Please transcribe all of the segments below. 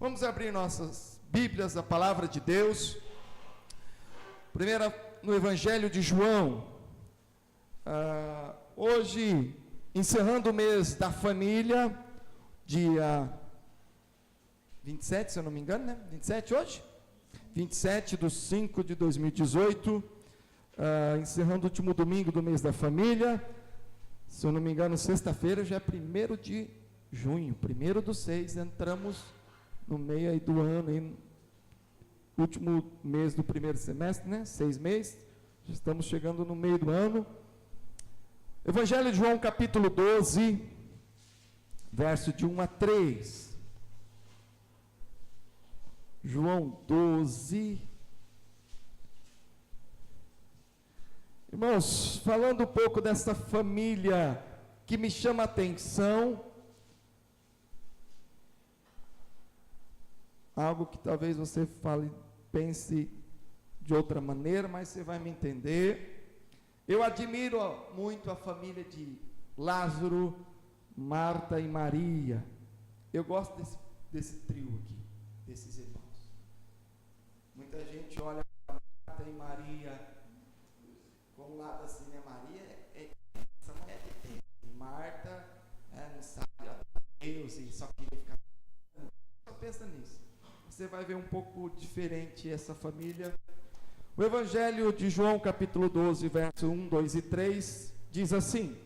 Vamos abrir nossas Bíblias, a palavra de Deus. Primeiro no Evangelho de João. Hoje, encerrando o mês da família, dia 27, se eu não me engano, né? 27 hoje? 27/5/2018, encerrando o último domingo do mês da família. Se eu não me engano, sexta-feira já é 1º de junho, 1º/6, entramos no meio aí do ano, aí, último mês do primeiro semestre, né? 6 meses, já estamos chegando no meio do ano. Evangelho de João, capítulo 12, verso de 1 a 3. João 12. Irmãos, falando um pouco dessa família que me chama a atenção, algo que talvez você pense de outra maneira, mas você vai me entender. Eu admiro muito a família de Lázaro, Marta e Maria. Eu gosto desse trio aqui, desses irmãos. Muita gente olha para Marta e Maria com um lado assim, né? Maria essa mulher de tempo. E Marta não sabe Deus e só queria ficar. Só pensa nisso. Você vai ver um pouco diferente essa família. O Evangelho de João, capítulo 12, verso 1, 2 e 3, diz assim: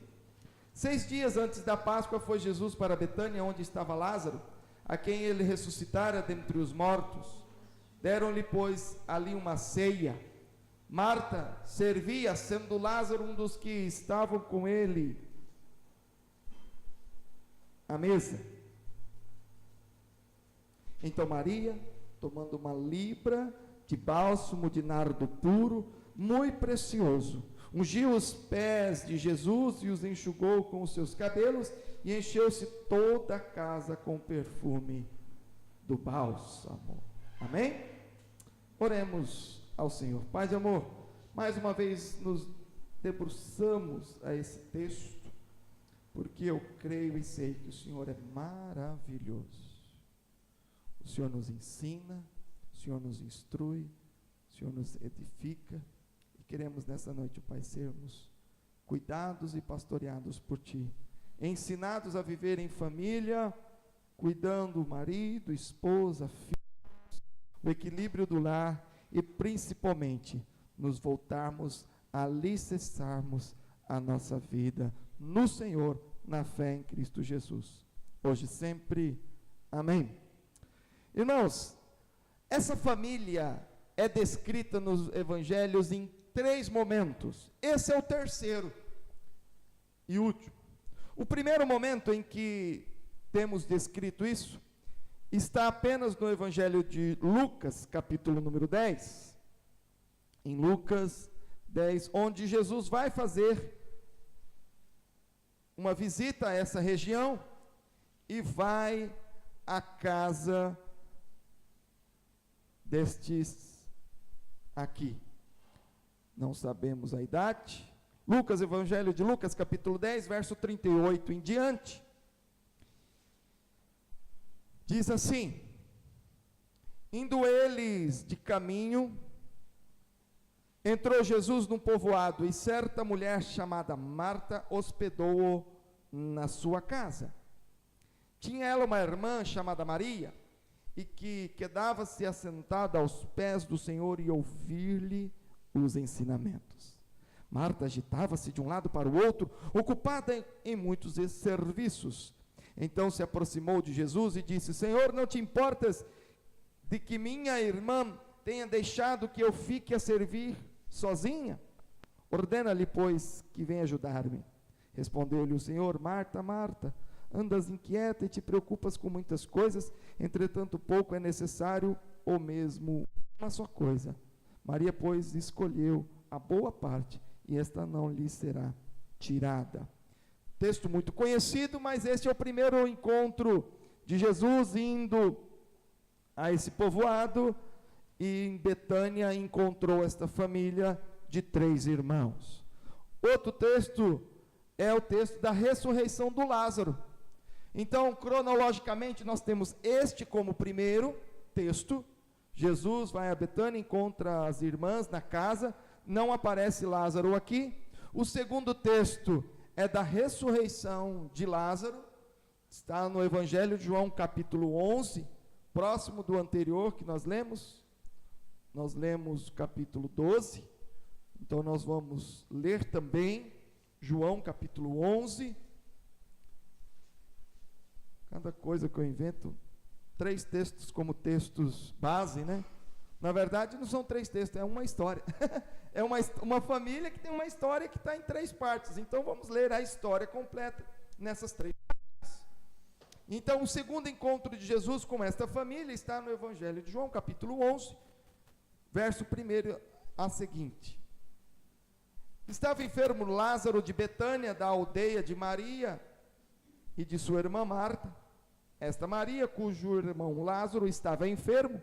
6 dias antes da Páscoa foi Jesus para Betânia, onde estava Lázaro, a quem ele ressuscitara dentre os mortos. Deram-lhe, pois, ali uma ceia. Marta servia, sendo Lázaro um dos que estavam com ele à mesa. Então Maria, tomando uma libra de bálsamo de nardo puro, muito precioso, ungiu os pés de Jesus e os enxugou com os seus cabelos, e encheu-se toda a casa com perfume do bálsamo. Amém? Oremos ao Senhor. Pai de amor, mais uma vez nos debruçamos a esse texto, porque eu creio e sei que o Senhor é maravilhoso. O Senhor nos ensina, o Senhor nos instrui, o Senhor nos edifica, e queremos nessa noite, Pai, sermos cuidados e pastoreados por Ti, ensinados a viver em família, cuidando o marido, esposa, filhos, o equilíbrio do lar, e principalmente nos voltarmos a alicerçarmos a nossa vida no Senhor, na fé em Cristo Jesus, hoje e sempre. Amém. Irmãos, essa família é descrita nos evangelhos em 3 momentos. Esse é o terceiro e último. O primeiro momento em que temos descrito isso está apenas no evangelho de Lucas, capítulo número 10. Em Lucas 10, onde Jesus vai fazer uma visita a essa região e vai à casa destes aqui. Não sabemos a idade. Lucas, Evangelho de Lucas, capítulo 10, verso 38 em diante. Diz assim: indo eles de caminho, entrou Jesus num povoado, e certa mulher chamada Marta hospedou-o na sua casa. Tinha ela uma irmã chamada Maria, e que quedava-se assentada aos pés do Senhor e ouvir-lhe os ensinamentos. Marta agitava-se de um lado para o outro, ocupada em muitos serviços. Então se aproximou de Jesus e disse: Senhor, não te importas de que minha irmã tenha deixado que eu fique a servir sozinha? Ordena-lhe, pois, que venha ajudar-me. Respondeu-lhe o Senhor: Marta, Marta, andas inquieta e te preocupas com muitas coisas, entretanto pouco é necessário, ou mesmo uma só coisa. Maria, pois, escolheu a boa parte, e esta não lhe será tirada. Texto muito conhecido, mas este é o primeiro encontro de Jesus indo a esse povoado, e em Betânia encontrou esta família de 3 irmãos. Outro texto é o texto da ressurreição do Lázaro. Então, cronologicamente, nós temos este como primeiro texto. Jesus vai a Betânia, encontra as irmãs na casa, não aparece Lázaro aqui. O segundo texto é da ressurreição de Lázaro, está no Evangelho de João, capítulo 11, próximo do anterior que nós lemos o capítulo 12, então nós vamos ler também João, capítulo 11, cada coisa que eu invento, 3 textos como textos base, né? Na verdade não são 3 textos, é uma história, é uma família que tem uma história que está em 3 partes, então vamos ler a história completa nessas 3 partes. Então o segundo encontro de Jesus com esta família está no Evangelho de João, capítulo 11, verso 1 a seguinte. Estava enfermo Lázaro de Betânia, da aldeia de Maria e de sua irmã Marta. Esta Maria, cujo irmão Lázaro estava enfermo,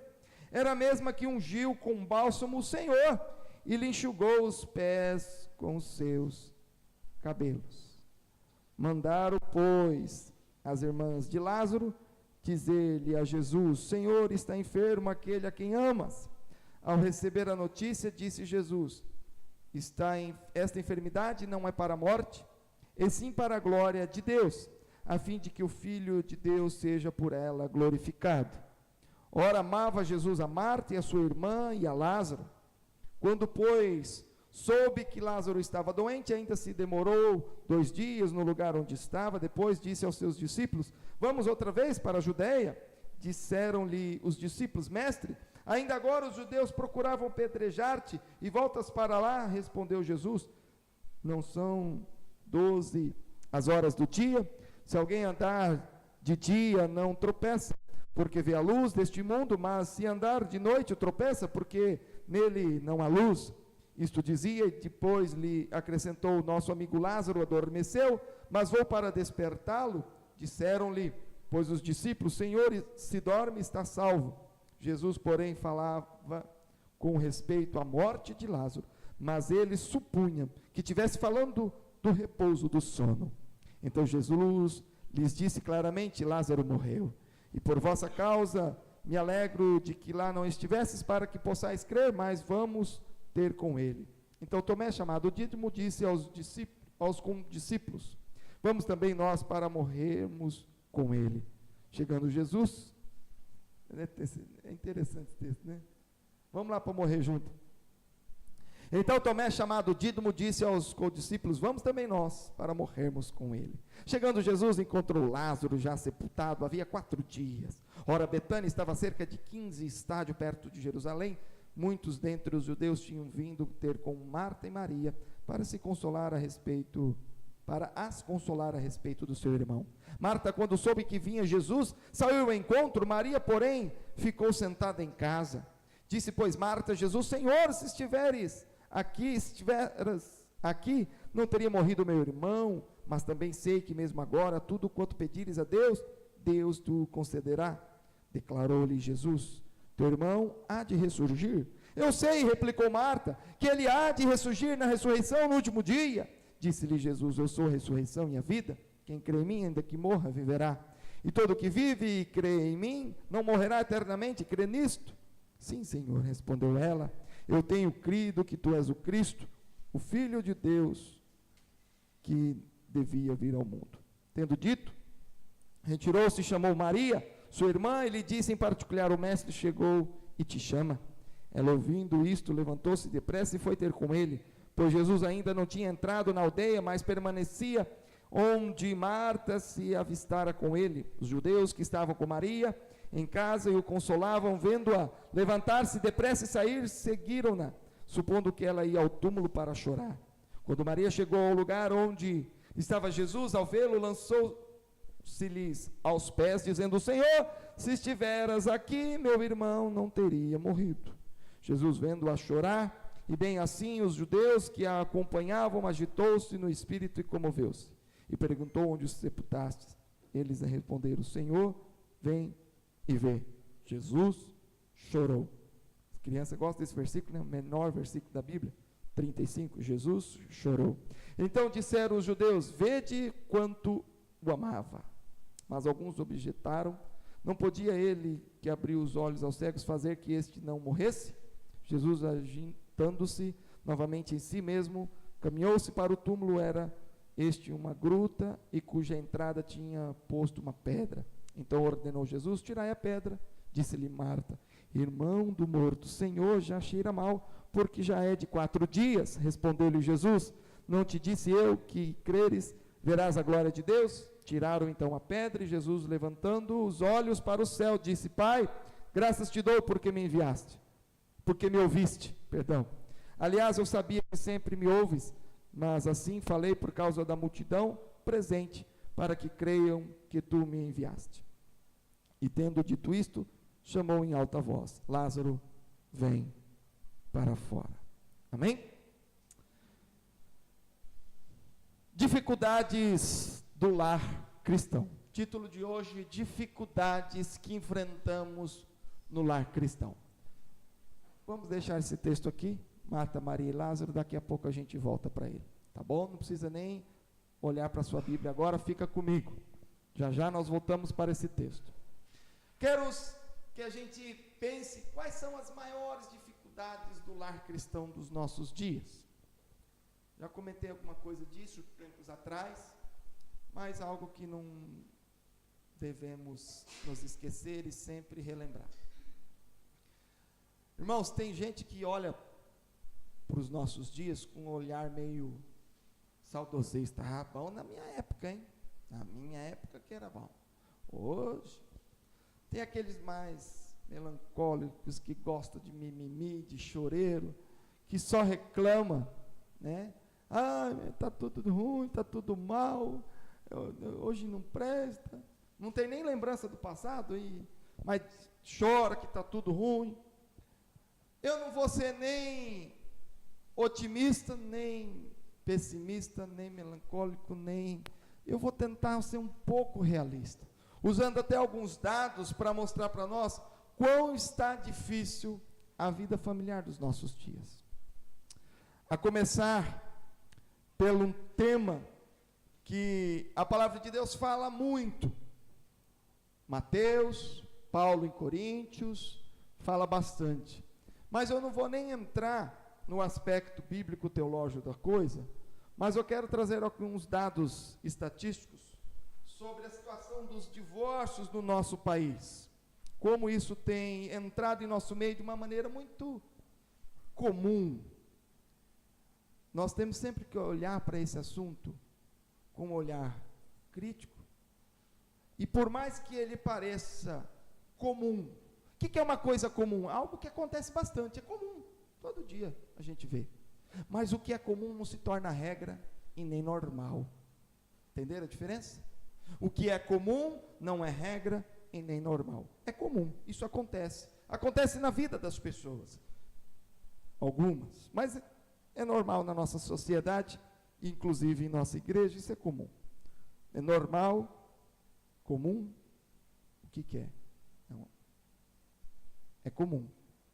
era a mesma que ungiu com bálsamo o Senhor e lhe enxugou os pés com os seus cabelos. Mandaram, pois, as irmãs de Lázaro dizer-lhe a Jesus: Senhor, está enfermo aquele a quem amas. Ao receber a notícia, disse Jesus: esta enfermidade não é para a morte, e sim para a glória de Deus, a fim de que o Filho de Deus seja por ela glorificado. Ora, amava Jesus a Marta e a sua irmã e a Lázaro. Quando, pois, soube que Lázaro estava doente, ainda se demorou 2 dias no lugar onde estava. Depois disse aos seus discípulos: vamos outra vez para a Judeia? Disseram-lhe os discípulos: mestre, ainda agora os judeus procuravam apedrejar-te, e voltas para lá? Respondeu Jesus: não são 12 as horas do dia? Se alguém andar de dia, não tropeça, porque vê a luz deste mundo, mas se andar de noite, tropeça, porque nele não há luz. Isto dizia, e depois lhe acrescentou: nosso amigo Lázaro adormeceu, mas vou para despertá-lo. Disseram-lhe, pois, os discípulos: Senhor, se dorme, está salvo. Jesus, porém, falava com respeito à morte de Lázaro, mas ele supunha que estivesse falando do repouso do sono. Então Jesus lhes disse claramente: Lázaro morreu, e por vossa causa me alegro de que lá não estivesses, para que possais crer, mas vamos ter com ele. Então Tomé, chamado Dídimo, disse aos discípulos: vamos também nós para morrermos com ele. Chegando Jesus, é interessante esse texto, né? Vamos lá para morrer junto. Então Tomé, chamado Dídimo, disse aos discípulos: vamos também nós para morrermos com ele. Chegando Jesus, encontrou Lázaro já sepultado havia 4 dias. Ora, Betânia estava a cerca de 15 estádios perto de Jerusalém. Muitos dentre os judeus tinham vindo ter com Marta e Maria para as consolar a respeito do seu irmão. Marta, quando soube que vinha Jesus, saiu ao encontro. Maria, porém, ficou sentada em casa. Disse, pois, Marta a Jesus: Senhor, se estiveres aqui, não teria morrido meu irmão, mas também sei que mesmo agora, tudo quanto pedires a Deus, Deus te concederá. Declarou-lhe Jesus: teu irmão há de ressurgir. Eu sei, replicou Marta, que ele há de ressurgir na ressurreição no último dia. Disse-lhe Jesus: eu sou a ressurreição e a vida. Quem crê em mim, ainda que morra, viverá. E todo que vive e crê em mim, não morrerá eternamente. Crê nisto? Sim, Senhor, respondeu ela. Eu tenho crido que tu és o Cristo, o Filho de Deus, que devia vir ao mundo. Tendo dito, retirou-se e chamou Maria, sua irmã, e lhe disse em particular: o mestre chegou e te chama. Ela, ouvindo isto, levantou-se depressa e foi ter com ele, pois Jesus ainda não tinha entrado na aldeia, mas permanecia onde Marta se avistara com ele. Os judeus que estavam com Maria em casa e o consolavam, vendo-a levantar-se depressa e sair, seguiram-na, supondo que ela ia ao túmulo para chorar. Quando Maria chegou ao lugar onde estava Jesus, ao vê-lo, lançou-se-lhes aos pés, dizendo: Senhor, se estiveras aqui, meu irmão não teria morrido. Jesus, vendo-a chorar, e bem assim os judeus que a acompanhavam, agitou-se no espírito e comoveu-se, e perguntou: onde os sepultastes? Eles responderam: Senhor, vem e vê. Jesus chorou. As crianças gostam desse versículo, né? O menor versículo da Bíblia, 35. Jesus chorou. Então disseram os judeus: vede quanto o amava. Mas alguns objetaram: não podia ele, que abriu os olhos aos cegos, fazer que este não morresse? Jesus, agitando-se novamente em si mesmo, caminhou-se para o túmulo. Era este uma gruta, e cuja entrada tinha posto uma pedra. Então ordenou Jesus: tirai a pedra. Disse-lhe Marta: irmão do morto, Senhor, já cheira mal, porque já é de 4 dias. Respondeu-lhe Jesus: não te disse eu que creres, verás a glória de Deus? Tiraram então a pedra, e Jesus, levantando os olhos para o céu, disse: Pai, graças te dou porque me enviaste, porque me ouviste, perdão. Aliás, eu sabia que sempre me ouves, mas assim falei por causa da multidão presente, para que creiam que tu me enviaste. E tendo dito isto, chamou em alta voz: Lázaro, vem para fora. Amém? Dificuldades do lar cristão. Título de hoje: dificuldades que enfrentamos no lar cristão. Vamos deixar esse texto aqui, Marta, Maria e Lázaro, daqui a pouco a gente volta para ele, tá bom? Não precisa nem olhar para a sua Bíblia agora, fica comigo. Já já nós voltamos para esse texto. Quero que a gente pense quais são as maiores dificuldades do lar cristão dos nossos dias. Já comentei alguma coisa disso tempos atrás, mas algo que não devemos nos esquecer e sempre relembrar. Irmãos, tem gente que olha para os nossos dias com um olhar meio saudosista. Ah, bom na minha época, hein? Na minha época que era bom. Hoje, tem aqueles mais melancólicos que gostam de mimimi, de choreiro, que só reclama, né? Ah, está tudo ruim, está tudo mal, hoje não presta, não tem nem lembrança do passado, mas chora que está tudo ruim. Eu não vou ser nem otimista, nem pessimista, nem melancólico, eu vou tentar ser um pouco realista, usando até alguns dados para mostrar para nós quão está difícil a vida familiar dos nossos dias. A começar pelo tema que a palavra de Deus fala muito. Mateus, Paulo em Coríntios, fala bastante. Mas eu não vou nem entrar no aspecto bíblico-teológico da coisa, mas eu quero trazer alguns dados estatísticos sobre a situação dos divórcios no nosso país. Como isso tem entrado em nosso meio de uma maneira muito comum. Nós temos sempre que olhar para esse assunto com um olhar crítico. E por mais que ele pareça comum, o que é uma coisa comum? Algo que acontece bastante, é comum, todo dia a gente vê. Mas o que é comum não se torna regra e nem normal. Entenderam a diferença? O que é comum não é regra e nem normal. É comum, isso acontece. Acontece na vida das pessoas. Algumas, mas é normal na nossa sociedade, inclusive em nossa igreja, isso é comum. É normal, comum, o que é? Não. É comum,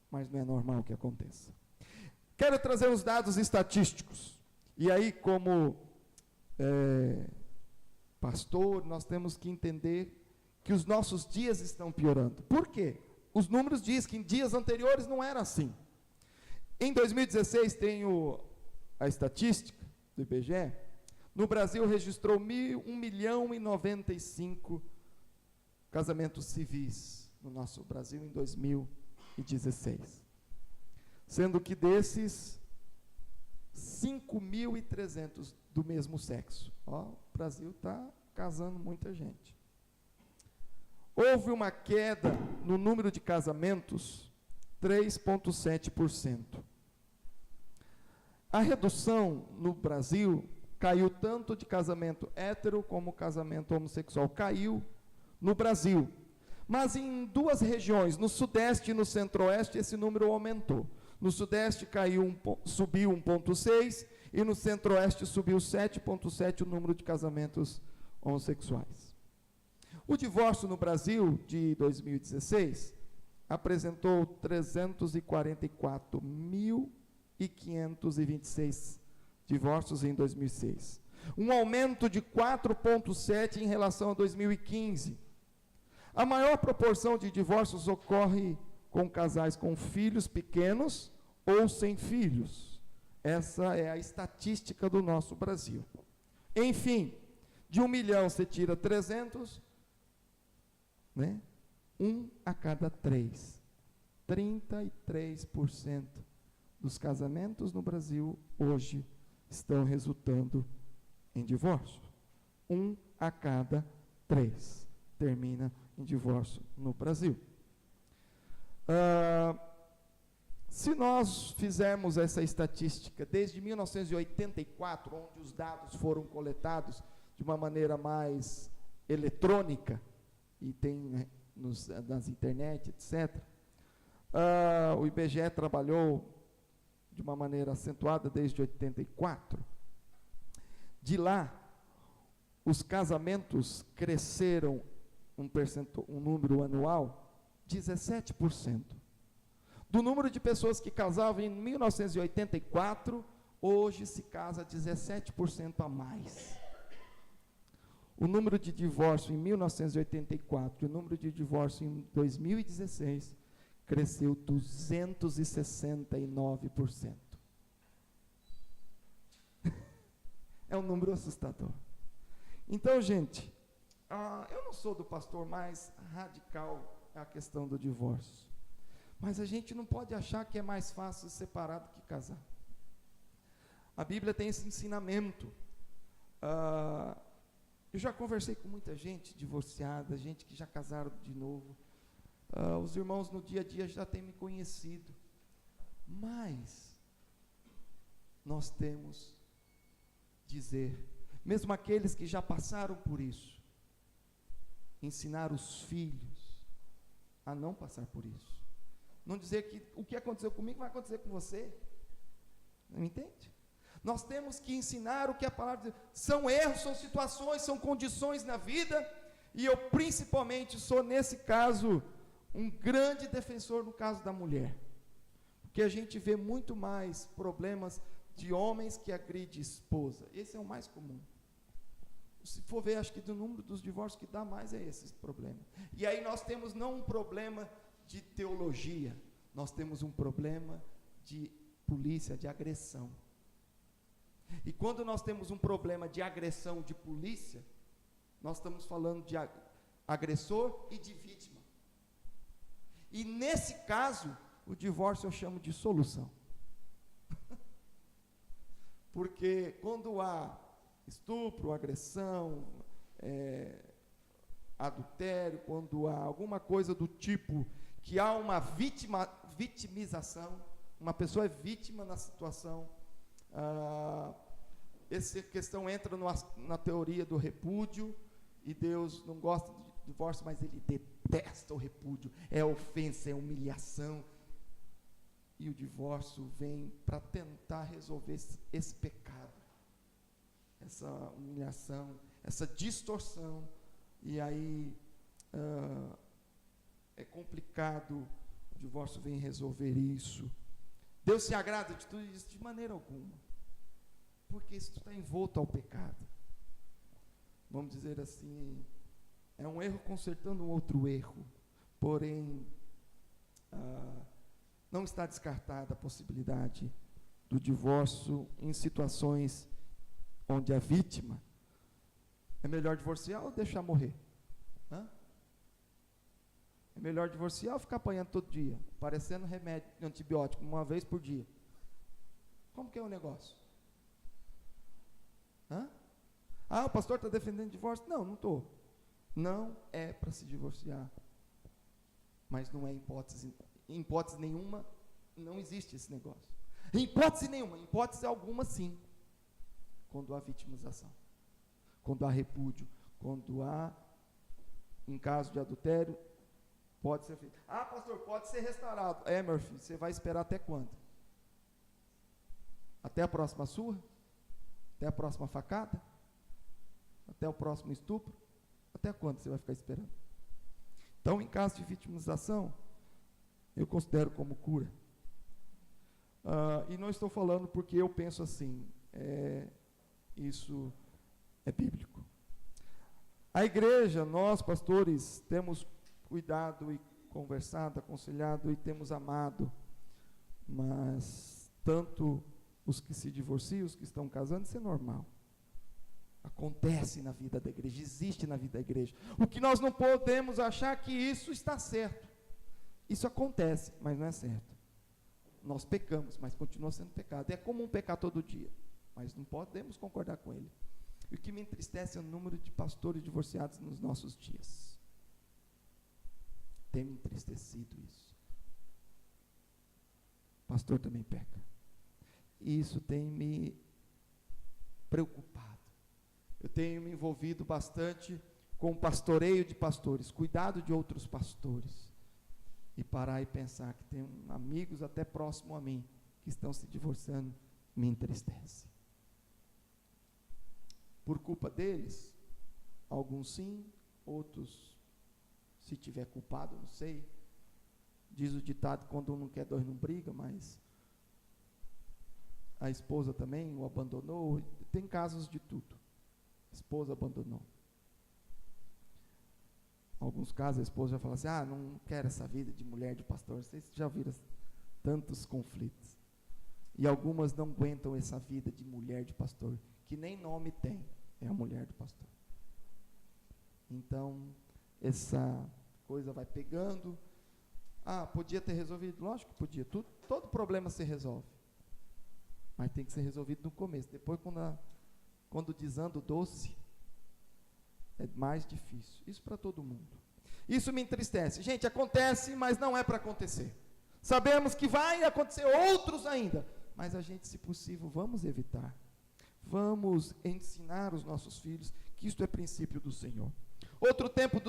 mas não é normal que aconteça. Quero trazer os dados estatísticos. E aí, como pastor, nós temos que entender que os nossos dias estão piorando. Por quê? Os números dizem que em dias anteriores não era assim. Em 2016, tenho a estatística do IBGE, no Brasil registrou 1.095 casamentos civis no nosso Brasil em 2016. Sendo que desses, 5.300 do mesmo sexo. O Brasil está casando muita gente. Houve uma queda no número de casamentos, 3,7%. A redução no Brasil caiu tanto de casamento hétero como casamento homossexual. Caiu no Brasil. Mas em duas regiões, no Sudeste e no Centro-Oeste, esse número aumentou. No Sudeste subiu 1,6% e no Centro-Oeste subiu 7,7% o número de casamentos homossexuais. O divórcio no Brasil de 2016 apresentou 344.526 divórcios em 2006. um aumento de 4,7% em relação a 2015. A maior proporção de divórcios ocorre com casais com filhos pequenos ou sem filhos. Essa é a estatística do nosso Brasil. Enfim, de 1 milhão você tira 300, né? 1 a cada 3. 33% dos casamentos no Brasil hoje estão resultando em divórcio. 1 a cada 3 termina em divórcio no Brasil. Se nós fizermos essa estatística desde 1984, onde os dados foram coletados de uma maneira mais eletrônica, e tem nas internet, etc., o IBGE trabalhou de uma maneira acentuada desde 84. De lá, os casamentos cresceram um número anual 17%. Do número de pessoas que casavam em 1984, hoje se casa 17% a mais. O número de divórcio em 1984 e o número de divórcio em 2016 cresceu 269%. É um número assustador. Então, gente, eu não sou do pastor mais radical a questão do divórcio. Mas a gente não pode achar que é mais fácil separar do que casar. A Bíblia tem esse ensinamento. Eu já conversei com muita gente divorciada, gente que já casaram de novo. Os irmãos no dia a dia já têm me conhecido. Mas nós temos dizer, mesmo aqueles que já passaram por isso, ensinar os filhos a não passar por isso. Não dizer que o que aconteceu comigo vai acontecer com você. Não entende? Nós temos que ensinar o que a palavra diz. São erros, são situações, são condições na vida. E eu principalmente sou, nesse caso, um grande defensor no caso da mulher. Porque a gente vê muito mais problemas de homens que agridem esposa. Esse é o mais comum. Se for ver, acho que do número dos divórcios que dá mais é esse problema. E aí nós temos não um problema de teologia, nós temos um problema de polícia, de agressão. E quando nós temos um problema de agressão de polícia, nós estamos falando de agressor e de vítima. E nesse caso, o divórcio eu chamo de solução. Porque quando há estupro, agressão, adultério, quando há alguma coisa do tipo que há uma vitimização, uma pessoa é vítima na situação, essa questão entra na teoria do repúdio, e Deus não gosta de divórcio, mas Ele detesta o repúdio, é ofensa, é humilhação, e o divórcio vem para tentar resolver esse pecado, essa humilhação, essa distorção, e aí é complicado, o divórcio vem resolver isso. Deus se agrada de tudo isso? De maneira alguma, porque isso está envolto ao pecado. Vamos dizer assim, é um erro consertando um outro erro, porém, não está descartada a possibilidade do divórcio em situações onde a vítima é melhor divorciar ou deixar morrer? É melhor divorciar ou ficar apanhando todo dia, parecendo remédio antibiótico, uma vez por dia? Como que é o negócio? O pastor está defendendo divórcio? Não, não estou. Não é para se divorciar. Mas não é em hipótese nenhuma, não existe esse negócio. Em hipótese nenhuma, em hipótese alguma sim. Quando há vitimização, quando há repúdio, quando há, em caso de adultério, pode ser feito. Pastor, pode ser restaurado. Meu filho, você vai esperar até quando? Até a próxima surra? Até a próxima facada? Até o próximo estupro? Até quando você vai ficar esperando? Então, em caso de vitimização, eu considero como cura. E não estou falando porque eu penso assim, isso é bíblico. A igreja, nós pastores, temos cuidado e conversado, aconselhado e temos amado, mas tanto os que se divorciam, os que estão casando, isso é normal. Acontece na vida da igreja, existe na vida da igreja. O que nós não podemos achar que isso está certo. Isso acontece, mas não é certo. Nós pecamos, mas continua sendo pecado. É comum pecar todo dia, mas não podemos concordar com ele. E o que me entristece é o número de pastores divorciados nos nossos dias. Tem me entristecido isso. O pastor também peca. E isso tem me preocupado. Eu tenho me envolvido bastante com o pastoreio de pastores, cuidado de outros pastores. E parar e pensar que tem amigos até próximo a mim que estão se divorciando, me entristece. Por culpa deles, alguns sim, outros, se tiver culpado, não sei. Diz o ditado, quando um não quer, dois não briga, mas a esposa também o abandonou. Tem casos de tudo. A esposa abandonou. Alguns casos a esposa já fala assim, não quero essa vida de mulher de pastor. Vocês já viram tantos conflitos. E algumas não aguentam essa vida de mulher de pastor, que nem nome tem, é a mulher do pastor. Então, essa coisa vai pegando. Podia ter resolvido? Lógico que podia. Todo problema se resolve. Mas tem que ser resolvido no começo. Depois, quando desanda o doce, é mais difícil. Isso para todo mundo. Isso me entristece. Gente, acontece, mas não é para acontecer. Sabemos que vai acontecer outros ainda, mas a gente, se possível, vamos evitar. Vamos ensinar os nossos filhos que isto é princípio do Senhor. Outro tempo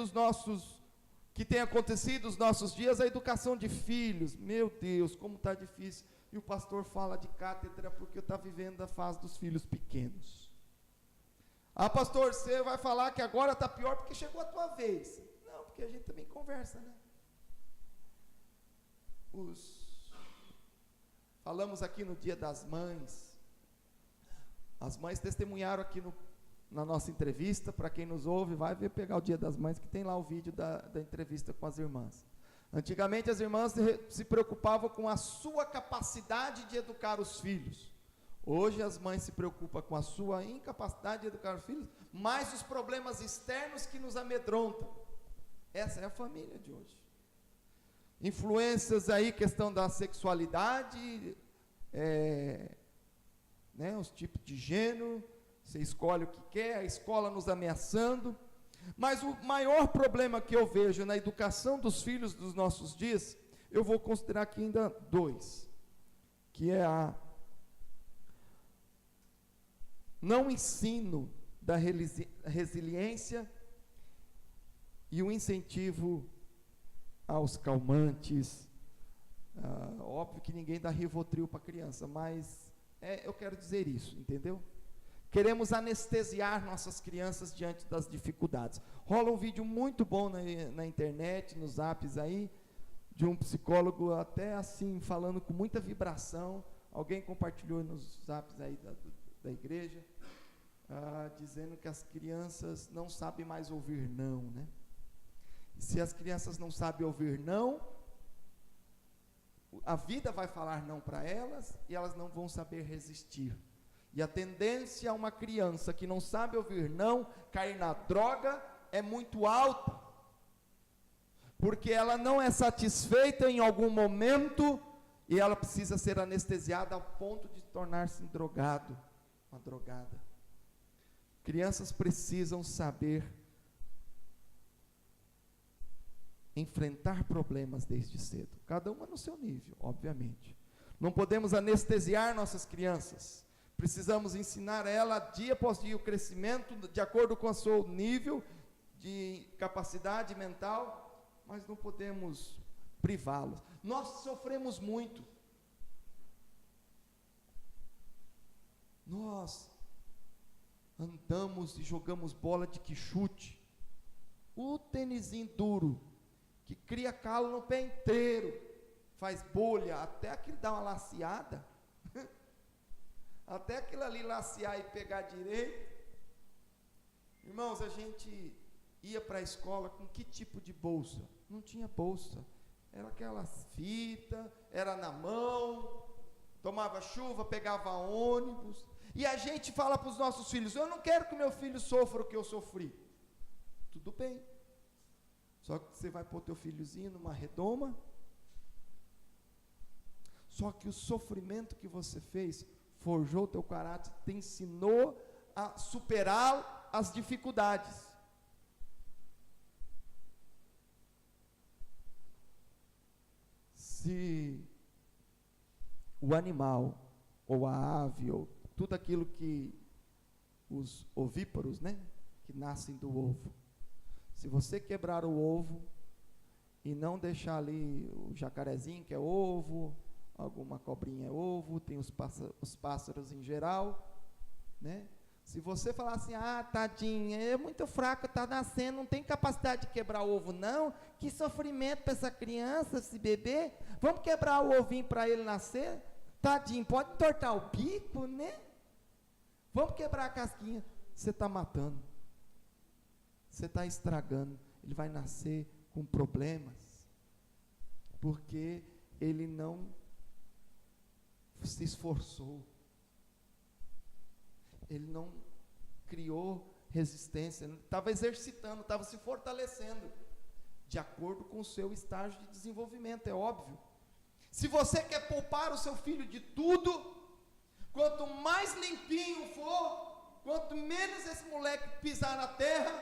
que tem acontecido nos nossos dias, a educação de filhos. Meu Deus, como está difícil. E o pastor fala de cátedra porque está vivendo a fase dos filhos pequenos. Pastor, você vai falar que agora está pior porque chegou a tua vez. Não, porque a gente também conversa, né? Falamos aqui no Dia das Mães. As mães testemunharam aqui na nossa entrevista. Para quem nos ouve, vai pegar o Dia das Mães, que tem lá o vídeo da entrevista com as irmãs. Antigamente as irmãs se preocupavam com a sua capacidade de educar os filhos. Hoje as mães se preocupam com a sua incapacidade de educar os filhos, mais os problemas externos que nos amedrontam. Essa é a família de hoje. Influências aí, questão da sexualidade, os tipos de gênero, você escolhe o que quer, a escola nos ameaçando. Mas o maior problema que eu vejo na educação dos filhos dos nossos dias, eu vou considerar aqui ainda dois, que é não ensino da resiliência e o incentivo aos calmantes. Óbvio que ninguém dá Rivotril para criança, mas eu quero dizer isso, entendeu? Queremos anestesiar nossas crianças diante das dificuldades. Rola um vídeo muito bom na internet, nos zaps aí, de um psicólogo até assim, falando com muita vibração. Alguém compartilhou nos zaps aí da igreja, dizendo que as crianças não sabem mais ouvir não, né? E se as crianças não sabem ouvir não, a vida vai falar não para elas e elas não vão saber resistir. E a tendência a uma criança que não sabe ouvir não cair na droga é muito alta, porque ela não é satisfeita em algum momento e ela precisa ser anestesiada ao ponto de tornar-se uma drogada. Crianças precisam saber enfrentar problemas desde cedo, cada uma no seu nível, obviamente. Não podemos anestesiar nossas crianças. Precisamos ensinar ela dia após dia o crescimento de acordo com o seu nível de capacidade mental, mas não podemos privá-los. Nós sofremos muito. Nós andamos e jogamos bola de quichute, o tênisinho duro, que cria calo no pé inteiro, faz bolha, até aquilo dá uma laceada, até aquilo ali lacear e pegar direito, Irmãos, a gente ia para a escola com que tipo de bolsa? Não tinha bolsa, era aquelas fitas, era na mão, tomava chuva, pegava ônibus, e a gente fala para os nossos filhos, eu não quero que meu filho sofra o que eu sofri. Tudo bem, só que você vai pôr teu filhozinho numa redoma, só que o sofrimento que você fez, forjou teu caráter, te ensinou a superar as dificuldades. Se o animal, ou a ave, ou tudo aquilo que os ovíparos, né, que nascem do ovo, se você quebrar o ovo e não deixar ali o jacarezinho que é ovo, alguma cobrinha é ovo, tem os pássaros em geral, né? Se você falar assim, tadinha, é muito fraco, está nascendo, não tem capacidade de quebrar o ovo não, que sofrimento para essa criança, esse bebê, vamos quebrar o ovinho para ele nascer, tadinho, pode entortar o bico, né? Vamos quebrar a casquinha, você está matando, você está estragando, ele vai nascer com problemas, porque ele não se esforçou, ele não criou resistência, estava exercitando, estava se fortalecendo, de acordo com o seu estágio de desenvolvimento, é óbvio. Se você quer poupar o seu filho de tudo, quanto mais limpinho for, quanto menos esse moleque pisar na terra,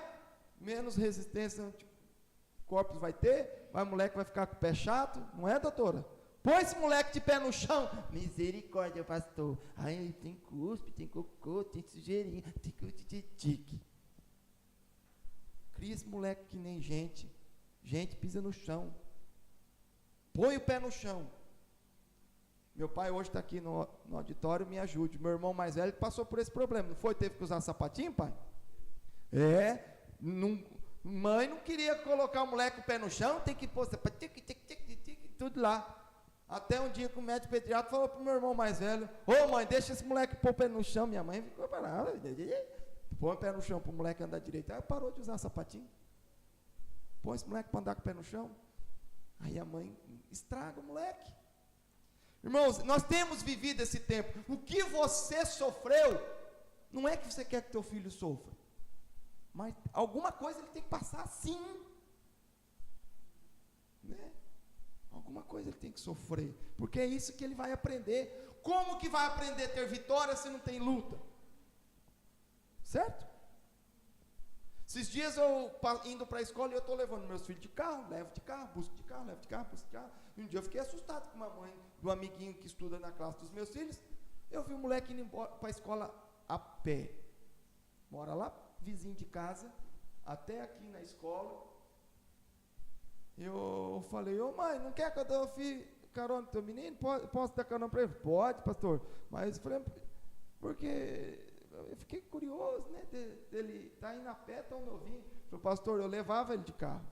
menos resistência anticorpos vai ter, mas o moleque vai ficar com o pé chato, não é, doutora? Põe esse moleque de pé no chão, misericórdia, pastor, aí tem cuspe, tem cocô, tem sujeirinha, tem tique. Cria esse moleque que nem gente pisa no chão, põe o pé no chão. Meu pai hoje está aqui no auditório, me ajude, meu irmão mais velho passou por esse problema, não foi? Teve que usar sapatinho, pai? Mãe não queria colocar o moleque com o pé no chão, tem que pôr sapatinho, tudo lá. Até um dia que o médico pediatra falou para o meu irmão mais velho, mãe, deixa esse moleque pôr o pé no chão. Minha mãe ficou parada, põe o pé no chão para o moleque andar direito. Aí parou de usar sapatinho, põe esse moleque para andar com o pé no chão. Aí a mãe estraga o moleque. Irmãos, nós temos vivido esse tempo. O que você sofreu, não é que você quer que teu filho sofra, mas alguma coisa ele tem que passar sim, né? Alguma coisa ele tem que sofrer, porque é isso que ele vai aprender. Como que vai aprender a ter vitória se não tem luta? Certo? Esses dias eu indo para a escola e eu estou levando meus filhos de carro, levo de carro, busco de carro, levo de carro, busco de carro. E um dia eu fiquei assustado com uma mãe do amiguinho que estuda na classe dos meus filhos. Eu vi um moleque indo embora para a escola a pé, mora lá, vizinho de casa, até aqui na escola. Eu falei, mãe, não quer que eu dê carona pro teu menino? Posso dar carona para ele? Pode, pastor. Mas falei, porque eu fiquei curioso, né, dele tá indo a pé, tão novinho. Falei, pastor, eu levava ele de carro.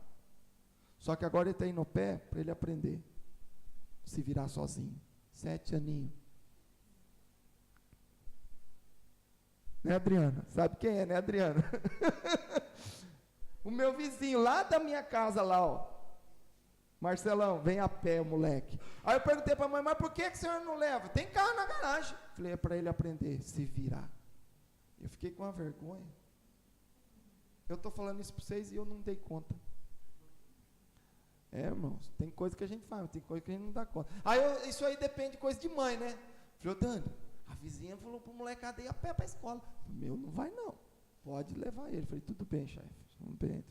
Só que agora ele está indo a pé para ele aprender. Se virar sozinho. 7 aninhos. Né, Adriana? Sabe quem é, né, Adriana? O meu vizinho lá da minha casa, lá, Marcelão, vem a pé, o moleque. Aí eu perguntei para a mãe, mas por que o senhor não leva? Tem carro na garagem. Falei, é para ele aprender, se virar. Eu fiquei com uma vergonha. Eu estou falando isso para vocês e eu não dei conta. Irmãos, tem coisa que a gente faz, tem coisa que a gente não dá conta. Isso aí depende de coisa de mãe, né? Falei, Dani, a vizinha falou para o molecada ir a pé para a escola. Meu, não vai não. Pode levar ele. Falei, tudo bem, chefe. Tudo bem.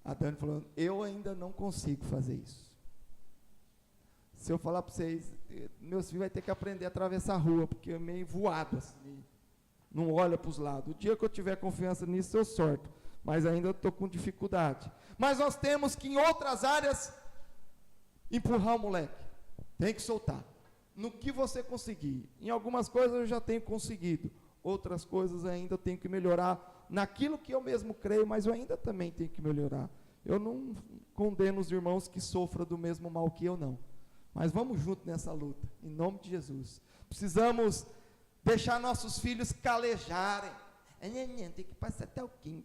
A Dani falou, eu ainda não consigo fazer isso. Se eu falar para vocês, meus filhos vão ter que aprender a atravessar a rua, porque é meio voado assim, não olha para os lados. O dia que eu tiver confiança nisso, eu sorto, mas ainda estou com dificuldade. Mas nós temos que, em outras áreas, empurrar o moleque, tem que soltar, no que você conseguir. Em algumas coisas eu já tenho conseguido, outras coisas ainda eu tenho que melhorar, naquilo que eu mesmo creio, mas eu ainda também tenho que melhorar. Eu não condeno os irmãos que sofram do mesmo mal que eu, não. Mas vamos junto nessa luta, em nome de Jesus. Precisamos deixar nossos filhos calejarem. Tem que passar talquinho,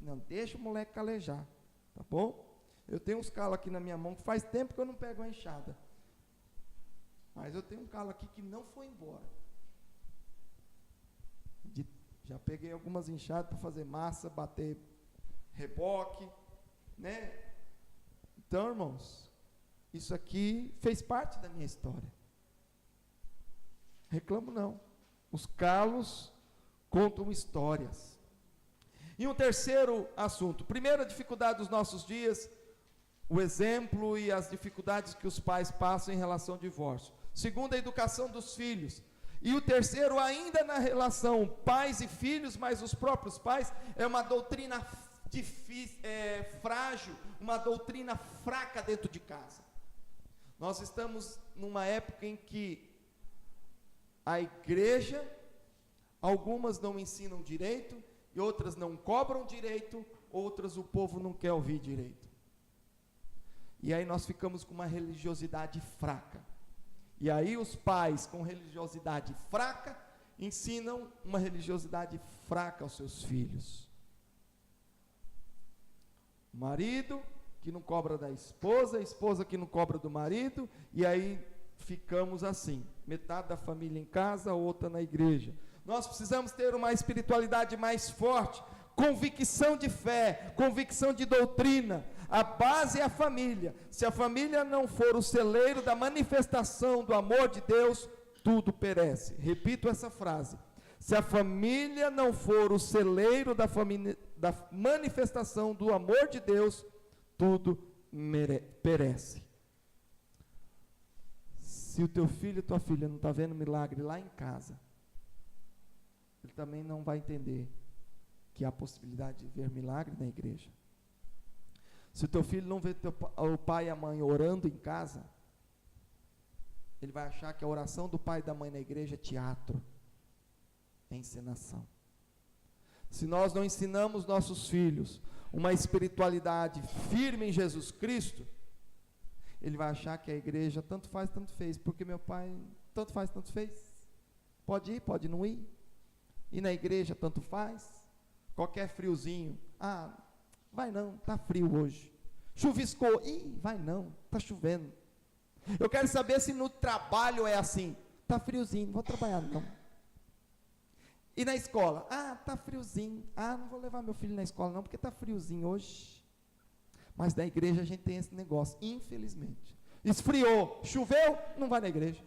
não, deixa o moleque calejar, tá bom? Eu tenho uns calos aqui na minha mão, que faz tempo que eu não pego a enxada. Mas eu tenho um calo aqui que não foi embora. Já peguei algumas enxadas para fazer massa, bater reboque, né? Então, irmãos, isso aqui fez parte da minha história. Reclamo não. Os calos contam histórias. E um terceiro assunto. Primeira dificuldade dos nossos dias, o exemplo e as dificuldades que os pais passam em relação ao divórcio. Segundo, a educação dos filhos. E o terceiro, ainda na relação pais e filhos, mas os próprios pais, é uma doutrina difícil, frágil, uma doutrina fraca dentro de casa. Nós estamos numa época em que a igreja, algumas não ensinam direito, e outras não cobram direito, outras o povo não quer ouvir direito. E aí nós ficamos com uma religiosidade fraca. E aí os pais com religiosidade fraca ensinam uma religiosidade fraca aos seus filhos. O marido que não cobra da esposa, a esposa que não cobra do marido, e aí ficamos assim, metade da família em casa, outra na igreja. Nós precisamos ter uma espiritualidade mais forte, convicção de fé, convicção de doutrina. A base é a família. Se a família não for o celeiro da manifestação do amor de Deus, tudo perece. Repito essa frase: se a família não for o celeiro da manifestação do amor de Deus, tudo perece. Se o teu filho e tua filha não está vendo milagre lá em casa, ele também não vai entender que há possibilidade de ver milagre na igreja. Se o teu filho não vê o pai e a mãe orando em casa, ele vai achar que a oração do pai e da mãe na igreja é teatro, é encenação. Se nós não ensinamos nossos filhos uma espiritualidade firme em Jesus Cristo, ele vai achar que a igreja tanto faz, tanto fez, porque meu pai tanto faz, tanto fez. Pode ir, pode não ir. E na igreja tanto faz. Qualquer friozinho, vai não, está frio hoje. Chuviscou, vai não, está chovendo. Eu quero saber se no trabalho é assim. Está friozinho, não vou trabalhar não. E na escola? Está friozinho. Não vou levar meu filho na escola não, porque está friozinho hoje. Mas na igreja a gente tem esse negócio, infelizmente. Esfriou, choveu, não vai na igreja.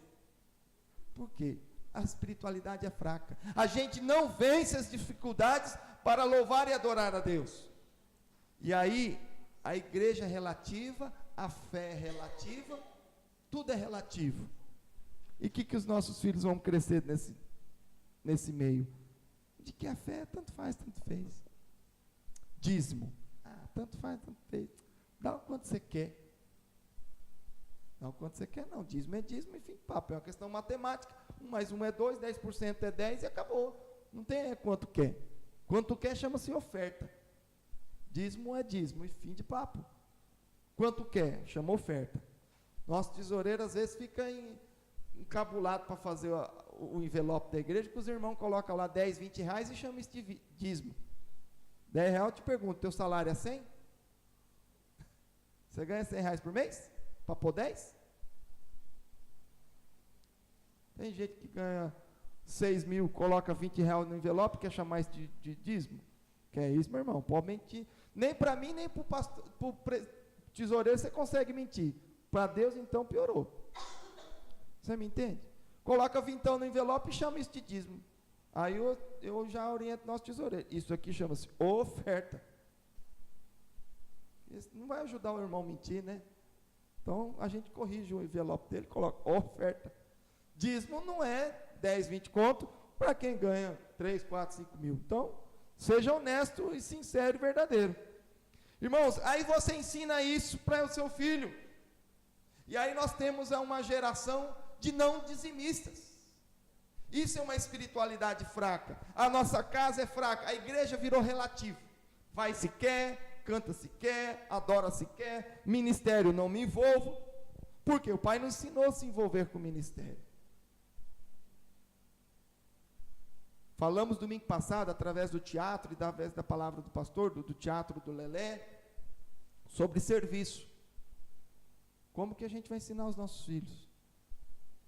Por quê? A espiritualidade é fraca. A gente não vence as dificuldades para louvar e adorar a Deus. E aí, a igreja é relativa, a fé é relativa, tudo é relativo. E o que os nossos filhos vão crescer nesse meio? De que a fé tanto faz, tanto fez. Dízimo. Tanto faz, tanto fez. Dá o quanto você quer. Não, quanto você quer não. Dízimo é dízimo, enfim, papo. É uma questão matemática. 1 mais 1 é 2, 10% é 10 e acabou. Não tem quanto quer. Quanto quer chama-se oferta. Dízimo é dízimo e fim de papo. Quanto quer? Chama oferta. Nosso tesoureiro às vezes fica encabulado para fazer o envelope da igreja, que os irmãos colocam lá 10, 20 reais e chamam isso de dízimo. 10 reais, eu te pergunto, teu salário é 100? Você ganha 100 reais por mês? Para pôr 10? Tem gente que ganha 6 mil, coloca 20 reais no envelope, quer chamar isso de dízimo? Que é isso, meu irmão? Pode mentir. Nem para mim, nem para o tesoureiro você consegue mentir. Para Deus, então, piorou. Você me entende? Coloca vintão no envelope e chama isso de dízimo. Aí eu já oriento nosso tesoureiro. Isso aqui chama-se oferta. Isso não vai ajudar o irmão a mentir, né? Então, a gente corrige o envelope dele, coloca oferta. Dízimo não é 10, 20 conto para quem ganha 3, 4, 5 mil. Então, seja honesto e sincero e verdadeiro. Irmãos, aí você ensina isso para o seu filho. E aí nós temos uma geração de não dizimistas. Isso é uma espiritualidade fraca. A nossa casa é fraca, a igreja virou relativo. Vai se quer, canta se quer, adora se quer, ministério não me envolvo. Porque o pai não ensinou a se envolver com o ministério. Falamos domingo passado, através do teatro e através da palavra do pastor, do teatro do Lelé, sobre serviço. Como que a gente vai ensinar os nossos filhos?